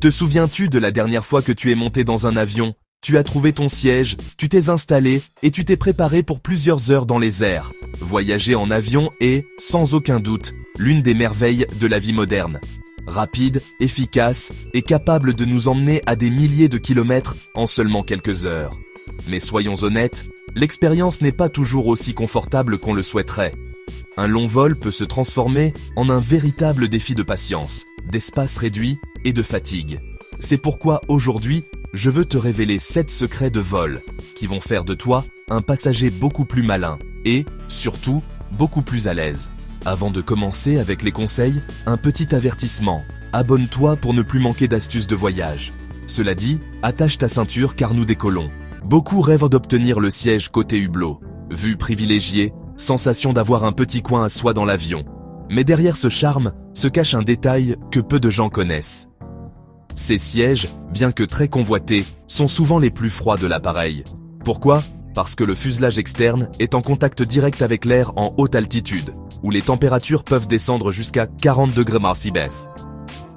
Te souviens-tu de la dernière fois que tu es monté dans un avion? Tu as trouvé ton siège, tu t'es installé et tu t'es préparé pour plusieurs heures dans les airs. Voyager en avion est, sans aucun doute, l'une des merveilles de la vie moderne. Rapide, efficace et capable de nous emmener à des milliers de kilomètres en seulement quelques heures. Mais soyons honnêtes, l'expérience n'est pas toujours aussi confortable qu'on le souhaiterait. Un long vol peut se transformer en un véritable défi de patience, d'espace réduit et de fatigue. C'est pourquoi aujourd'hui, je veux te révéler 7 secrets de vol qui vont faire de toi un passager beaucoup plus malin et, surtout, beaucoup plus à l'aise. Avant de commencer avec les conseils, un petit avertissement. Abonne-toi pour ne plus manquer d'astuces de voyage. Cela dit, attache ta ceinture car nous décollons. Beaucoup rêvent d'obtenir le siège côté hublot. Vue privilégiée, sensation d'avoir un petit coin à soi dans l'avion. Mais derrière ce charme se cache un détail que peu de gens connaissent. Ces sièges, bien que très convoités, sont souvent les plus froids de l'appareil. Pourquoi? Parce que le fuselage externe est en contact direct avec l'air en haute altitude, où les températures peuvent descendre jusqu'à 40 degrés Celsius.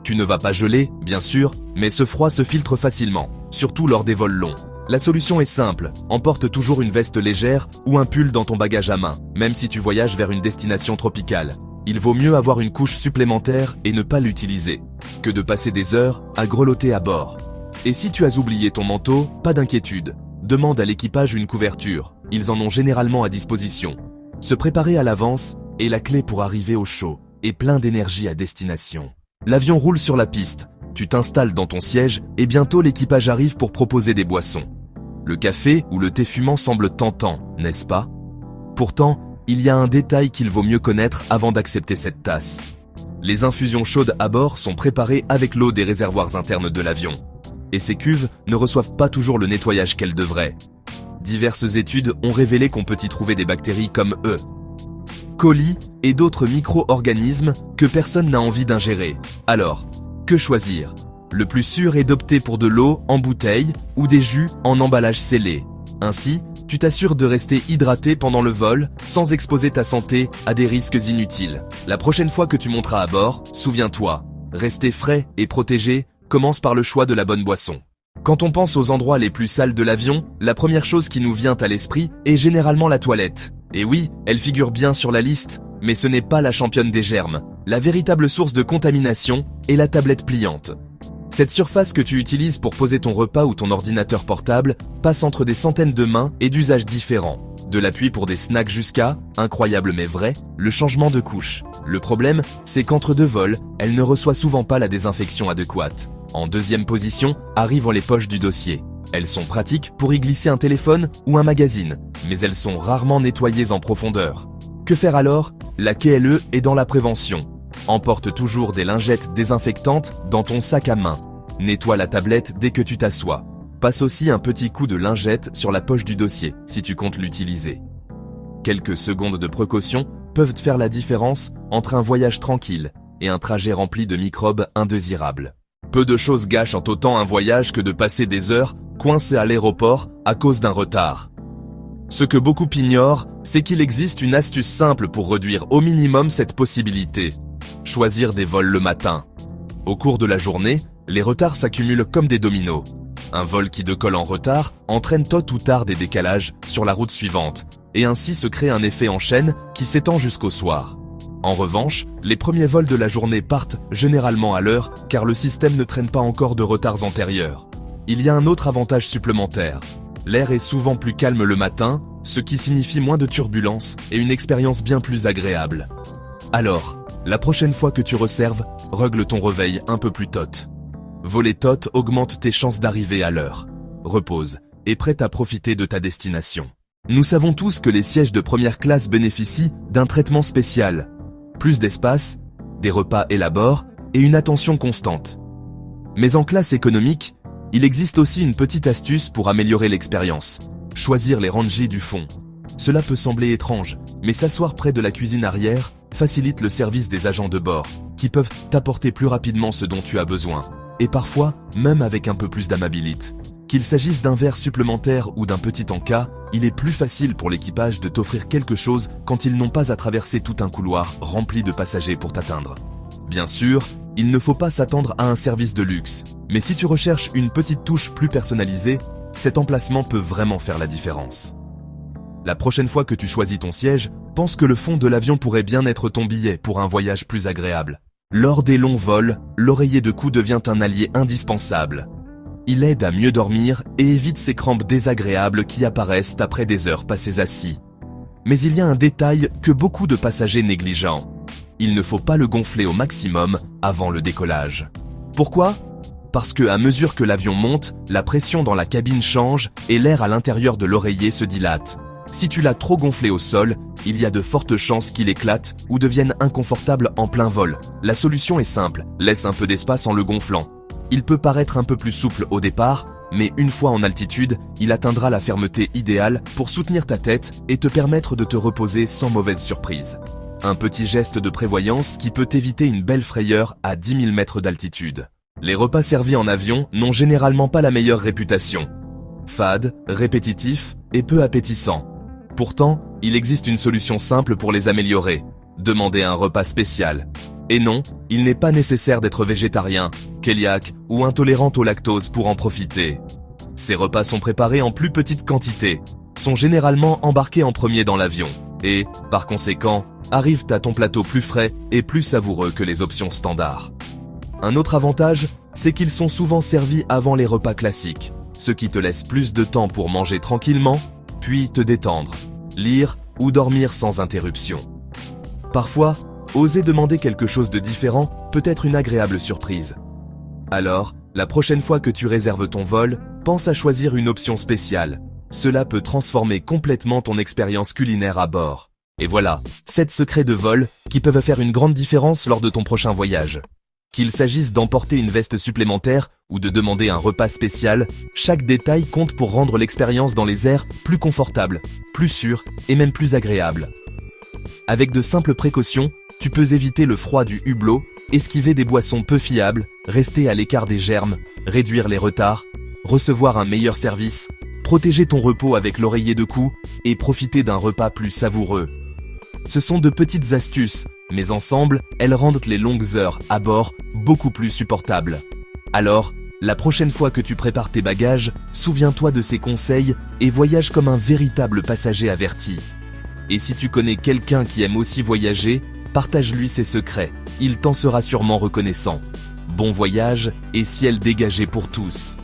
Tu ne vas pas geler, bien sûr, mais ce froid se filtre facilement, surtout lors des vols longs. La solution est simple, emporte toujours une veste légère ou un pull dans ton bagage à main, même si tu voyages vers une destination tropicale. Il vaut mieux avoir une couche supplémentaire et ne pas l'utiliser, que de passer des heures à grelotter à bord. Et si tu as oublié ton manteau, pas d'inquiétude. Demande à l'équipage une couverture, ils en ont généralement à disposition. Se préparer à l'avance est la clé pour arriver au chaud et plein d'énergie à destination. L'avion roule sur la piste, tu t'installes dans ton siège et bientôt l'équipage arrive pour proposer des boissons. Le café ou le thé fumant semble tentant, n'est-ce pas? Pourtant, il y a un détail qu'il vaut mieux connaître avant d'accepter cette tasse. Les infusions chaudes à bord sont préparées avec l'eau des réservoirs internes de l'avion. Et ces cuves ne reçoivent pas toujours le nettoyage qu'elles devraient. Diverses études ont révélé qu'on peut y trouver des bactéries comme E. coli et d'autres micro-organismes que personne n'a envie d'ingérer. Alors, que choisir? Le plus sûr est d'opter pour de l'eau en bouteille ou des jus en emballage scellé. Ainsi, tu t'assures de rester hydraté pendant le vol sans exposer ta santé à des risques inutiles. La prochaine fois que tu monteras à bord, souviens-toi, rester frais et protégé commence par le choix de la bonne boisson. Quand on pense aux endroits les plus sales de l'avion, la première chose qui nous vient à l'esprit est généralement la toilette. Et oui, elle figure bien sur la liste, mais ce n'est pas la championne des germes. La véritable source de contamination est la tablette pliante. Cette surface que tu utilises pour poser ton repas ou ton ordinateur portable passe entre des centaines de mains et d'usages différents. De l'appui pour des snacks jusqu'à, incroyable mais vrai, le changement de couche. Le problème, c'est qu'entre deux vols, elle ne reçoit souvent pas la désinfection adéquate. En deuxième position, arrivent les poches du dossier. Elles sont pratiques pour y glisser un téléphone ou un magazine, mais elles sont rarement nettoyées en profondeur. Que faire alors? La KLE est dans la prévention. Emporte toujours des lingettes désinfectantes dans ton sac à main. Nettoie la tablette dès que tu t'assois. Passe aussi un petit coup de lingette sur la poche du dossier, si tu comptes l'utiliser. Quelques secondes de précaution peuvent faire la différence entre un voyage tranquille et un trajet rempli de microbes indésirables. Peu de choses gâchent autant un voyage que de passer des heures coincé à l'aéroport à cause d'un retard. Ce que beaucoup ignorent, c'est qu'il existe une astuce simple pour réduire au minimum cette possibilité. Choisir des vols le matin. Au cours de la journée, les retards s'accumulent comme des dominos. Un vol qui décolle en retard entraîne tôt ou tard des décalages sur la route suivante, et ainsi se crée un effet en chaîne qui s'étend jusqu'au soir. En revanche, les premiers vols de la journée partent généralement à l'heure car le système ne traîne pas encore de retards antérieurs. Il y a un autre avantage supplémentaire. L'air est souvent plus calme le matin, ce qui signifie moins de turbulences et une expérience bien plus agréable. Alors, la prochaine fois que tu reserves, règle ton réveil un peu plus tôt. Voler tôt augmente tes chances d'arriver à l'heure. Repose et prête à profiter de ta destination. Nous savons tous que les sièges de première classe bénéficient d'un traitement spécial. Plus d'espace, des repas élaborés et une attention constante. Mais en classe économique, il existe aussi une petite astuce pour améliorer l'expérience. Choisir les rangees du fond. Cela peut sembler étrange, mais s'asseoir près de la cuisine arrière facilite le service des agents de bord, qui peuvent t'apporter plus rapidement ce dont tu as besoin, et parfois même avec un peu plus d'amabilité. Qu'il s'agisse d'un verre supplémentaire ou d'un petit encas, il est plus facile pour l'équipage de t'offrir quelque chose quand ils n'ont pas à traverser tout un couloir rempli de passagers pour t'atteindre. Bien sûr, Il ne faut pas s'attendre à un service de luxe, mais si tu recherches une petite touche plus personnalisée, cet emplacement peut vraiment faire la différence. La prochaine fois que tu choisis ton siège, pense que le fond de l'avion pourrait bien être ton billet pour un voyage plus agréable. Lors des longs vols, l'oreiller de cou devient un allié indispensable. Il aide à mieux dormir et évite ces crampes désagréables qui apparaissent après des heures passées assis. Mais il y a un détail que beaucoup de passagers négligent. Il ne faut pas le gonfler au maximum avant le décollage. Pourquoi ? Parce que à mesure que l'avion monte, la pression dans la cabine change et l'air à l'intérieur de l'oreiller se dilate. Si tu l'as trop gonflé au sol, il y a de fortes chances qu'il éclate ou devienne inconfortable en plein vol. La solution est simple, laisse un peu d'espace en le gonflant. Il peut paraître un peu plus souple au départ, mais une fois en altitude, il atteindra la fermeté idéale pour soutenir ta tête et te permettre de te reposer sans mauvaise surprise. Un petit geste de prévoyance qui peut éviter une belle frayeur à 10 000 mètres d'altitude. Les repas servis en avion n'ont généralement pas la meilleure réputation. Fades, répétitifs et peu appétissants. Pourtant, il existe une solution simple pour les améliorer. Demandez un repas spécial. Et non, il n'est pas nécessaire d'être végétarien, cœliaque ou intolérant au lactose pour en profiter. Ces repas sont préparés en plus petite quantité, sont généralement embarqués en premier dans l'avion et, par conséquent, arrivent à ton plateau plus frais et plus savoureux que les options standards. Un autre avantage, c'est qu'ils sont souvent servis avant les repas classiques, ce qui te laisse plus de temps pour manger tranquillement, puis te détendre, lire ou dormir sans interruption. Parfois, oser demander quelque chose de différent peut être une agréable surprise. Alors, la prochaine fois que tu réserves ton vol, pense à choisir une option spéciale. Cela peut transformer complètement ton expérience culinaire à bord. Et voilà, 7 secrets de vol qui peuvent faire une grande différence lors de ton prochain voyage. Qu'il s'agisse d'emporter une veste supplémentaire ou de demander un repas spécial, chaque détail compte pour rendre l'expérience dans les airs plus confortable, plus sûre et même plus agréable. Avec de simples précautions, tu peux éviter le froid du hublot, esquiver des boissons peu fiables, rester à l'écart des germes, réduire les retards, recevoir un meilleur service, protéger ton repos avec l'oreiller de cou et profiter d'un repas plus savoureux. Ce sont de petites astuces, mais ensemble, elles rendent les longues heures à bord beaucoup plus supportables. Alors, la prochaine fois que tu prépares tes bagages, souviens-toi de ces conseils et voyage comme un véritable passager averti. Et si tu connais quelqu'un qui aime aussi voyager, partage-lui ses secrets, il t'en sera sûrement reconnaissant. Bon voyage et ciel dégagé pour tous.